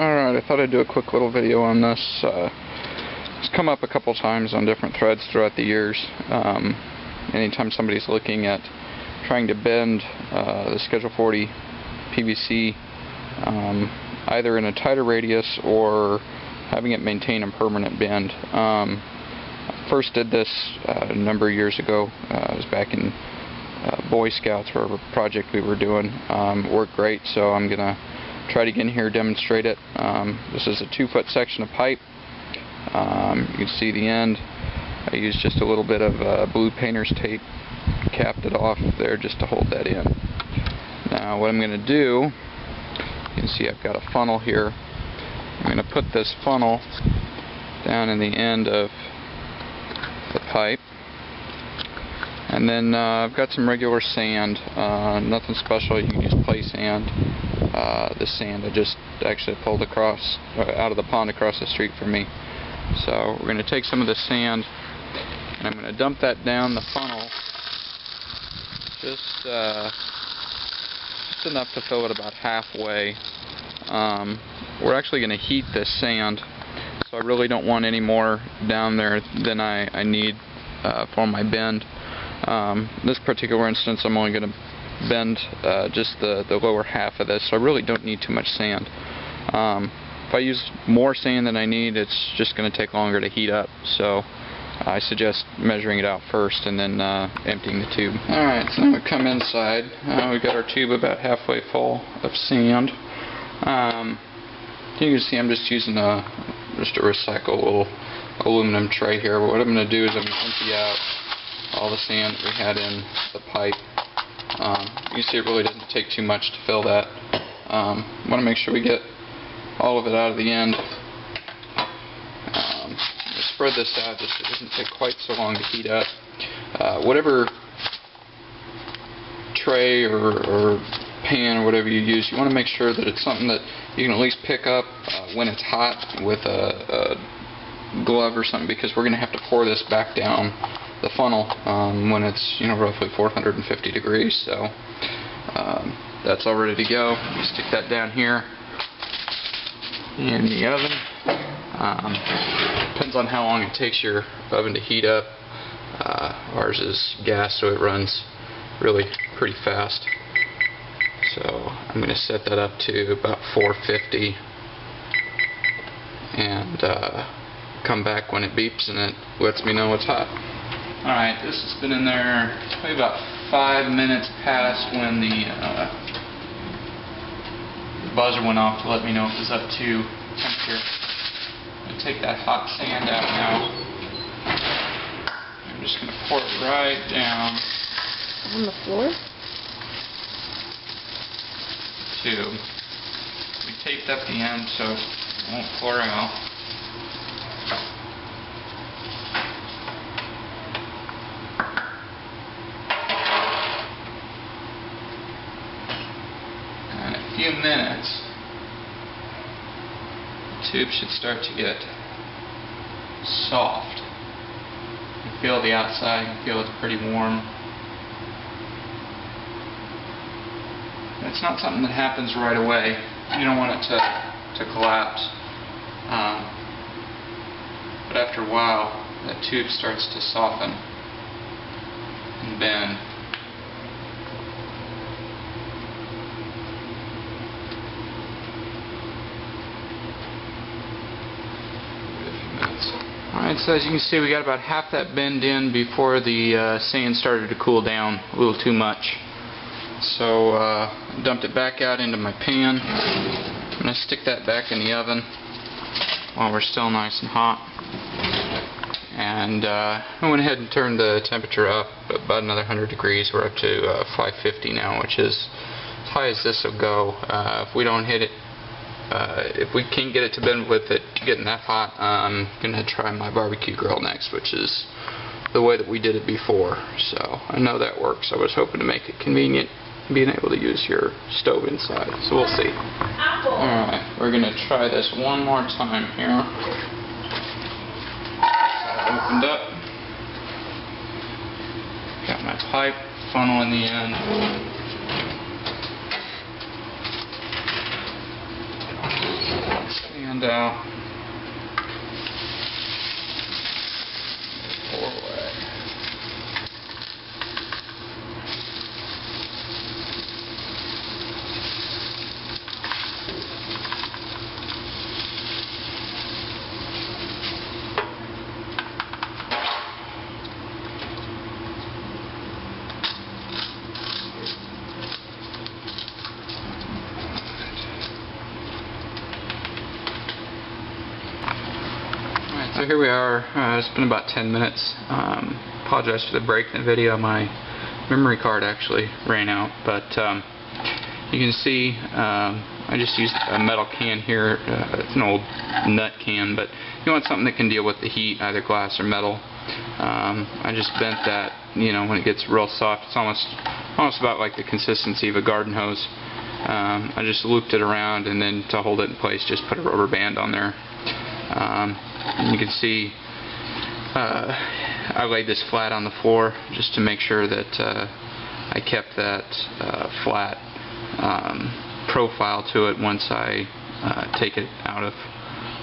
Alright, I thought I'd do a quick little video on this. It's come up a couple times on different threads throughout the years. Anytime somebody's looking at trying to bend the Schedule 40 PVC, either in a tighter radius or having it maintain a permanent bend. First did this a number of years ago. It was back in Boy Scouts, for a project we were doing. Worked great, so I'm gonna try to get in here, demonstrate it. This is a 2-foot section of pipe. You can see the end. I used just a little bit of blue painter's tape, capped it off there just to hold that in. Now what I'm going to do, you can see I've got a funnel here. I'm going to put this funnel down in the end of the pipe, and then I've got some regular sand, nothing special. You can use play sand. This sand I just actually pulled across out of the pond across the street from me. So we're going to take some of the sand and I'm going to dump that down the funnel, just enough to fill it about halfway. We're actually going to heat this sand, so I really don't want any more down there than I need for my bend. This particular instance, I'm only going to bend just the lower half of this, so I really don't need too much sand. If I use more sand than I need, it's just going to take longer to heat up, so I suggest measuring it out first and then emptying the tube. Alright, so now we come inside. We've got our tube about halfway full of sand. You can see I'm just using just a recyclable aluminum tray here. But what I'm going to do is I'm going to empty out all the sand that we had in the pipe. You can see it really doesn't take too much to fill that. Want to make sure we get all of it out of the end. Spread this out just so it doesn't take quite so long to heat up. Whatever tray or pan or whatever you use, you want to make sure that it's something that you can at least pick up when it's hot with a glove or something, because we're going to have to pour this back down the funnel when it's roughly 450 degrees. So that's all ready to go. You stick that down here in the oven. Depends on how long it takes your oven to heat up. Ours is gas, so it runs really pretty fast. So I'm going to set that up to about 450 and come back when it beeps and it lets me know it's hot. Alright, this has been in there probably about 5 minutes past when the buzzer went off to let me know it was up to temperature. I'm going to take that hot sand out now. I'm just going to pour it right down on the floor. Tube. We taped up the end so it won't pour out. And in a few minutes, the tube should start to get soft. You can feel the outside, you can feel it's pretty warm. It's not something that happens right away. You don't want it to collapse. But after a while, that tube starts to soften and bend. Alright, so as you can see, we got about half that bend in before the sand started to cool down a little too much. So dumped it back out into my pan. I'm going to stick that back in the oven while we're still nice and hot. And I went ahead and turned the temperature up about another 100 degrees. We're up to 550 now, which is as high as this will go. If we don't hit it, if we can't get it to bend with it getting that hot, I'm going to try my barbecue grill next, which is the way that we did it before. So I know that works. I was hoping to make it convenient being able to use your stove inside. So we'll see. Alright, we're going to try this one more time here. Opened up. Got my pipe, funnel in the end. and out. Pour away. So here we are. It's been about 10 minutes. Apologize for the break in the video. My memory card actually ran out, but you can see I just used a metal can here. It's an old nut can, but you want something that can deal with the heat, either glass or metal. I just bent that. You know, when it gets real soft, it's almost about like the consistency of a garden hose. I just looped it around, and then to hold it in place, just put a rubber band on there. And you can see I laid this flat on the floor just to make sure that I kept that flat profile to it once I take it out of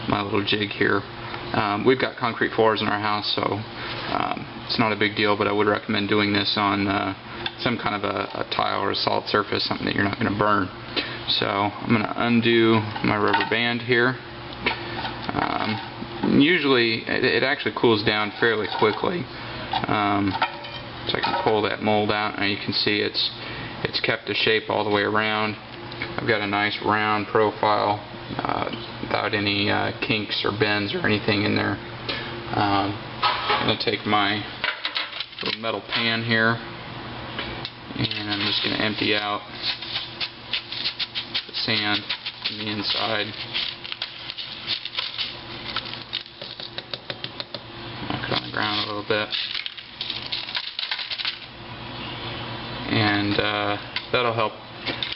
my little jig here. We've got concrete floors in our house, so it's not a big deal, but I would recommend doing this on some kind of a tile or a solid surface, something that you're not going to burn. So I'm going to undo my rubber band here. Usually it actually cools down fairly quickly, so I can pull that mold out, and you can see it's kept the shape all the way around. I've got a nice round profile without any kinks or bends or anything in there. I'm going to take my little metal pan here, and I'm just going to empty out the sand on the inside. Around a little bit, and that'll help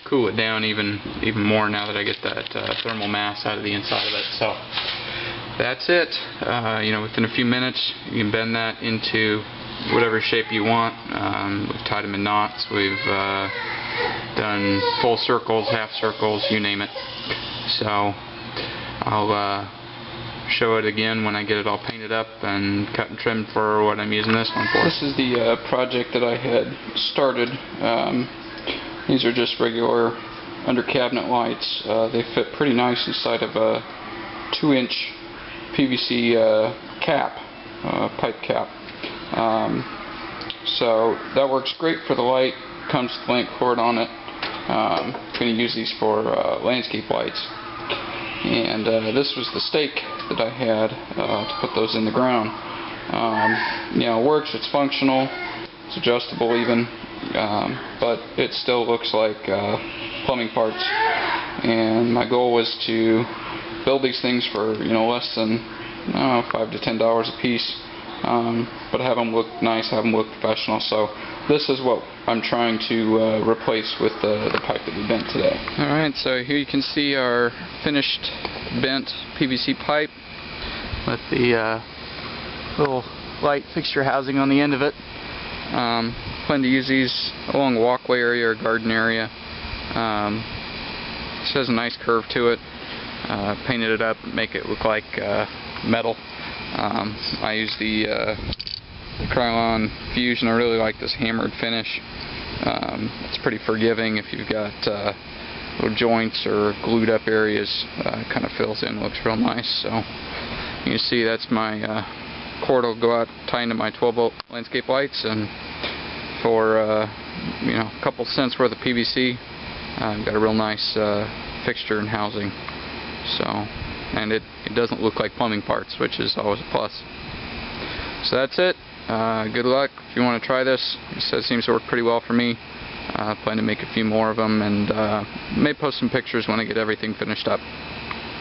cool it down even more now that I get that thermal mass out of the inside of it. So that's it. You know, within a few minutes you can bend that into whatever shape you want. We've tied them in knots. We've done full circles, half circles, you name it. So I'll show it again when I get it all painted up and cut and trimmed for what I'm using this one for. This is the project that I had started. These are just regular under cabinet lights. They fit pretty nice inside of a 2-inch PVC cap, pipe cap. So that works great for the light. Comes with link cord on it. I'm going to use these for landscape lights. And this was the stake that I had to put those in the ground. You know, it works, it's functional, it's adjustable even, but it still looks like plumbing parts. And my goal was to build these things for, you know, less than $5 to $10 a piece, but have them look nice, have them look professional. So this is what I'm trying to replace with the pipe that we bent today. Alright, so here you can see our finished bent PVC pipe with the little light fixture housing on the end of it. Plan to use these along a walkway area or garden area. This has a nice curve to it. Painted it up, make it look like metal. I use the Krylon Fusion. I really like this hammered finish. It's pretty forgiving if you've got little joints or glued up areas. Kind of fills in, looks real nice. So you can see that's my cord will go out, tie into my 12-volt landscape lights, and for you know, a couple cents worth of PVC, I've got a real nice fixture and housing. So, and it doesn't look like plumbing parts, which is always a plus. So that's it. Good luck if you want to try this. It seems to work pretty well for me. I plan to make a few more of them, and may post some pictures when I get everything finished up.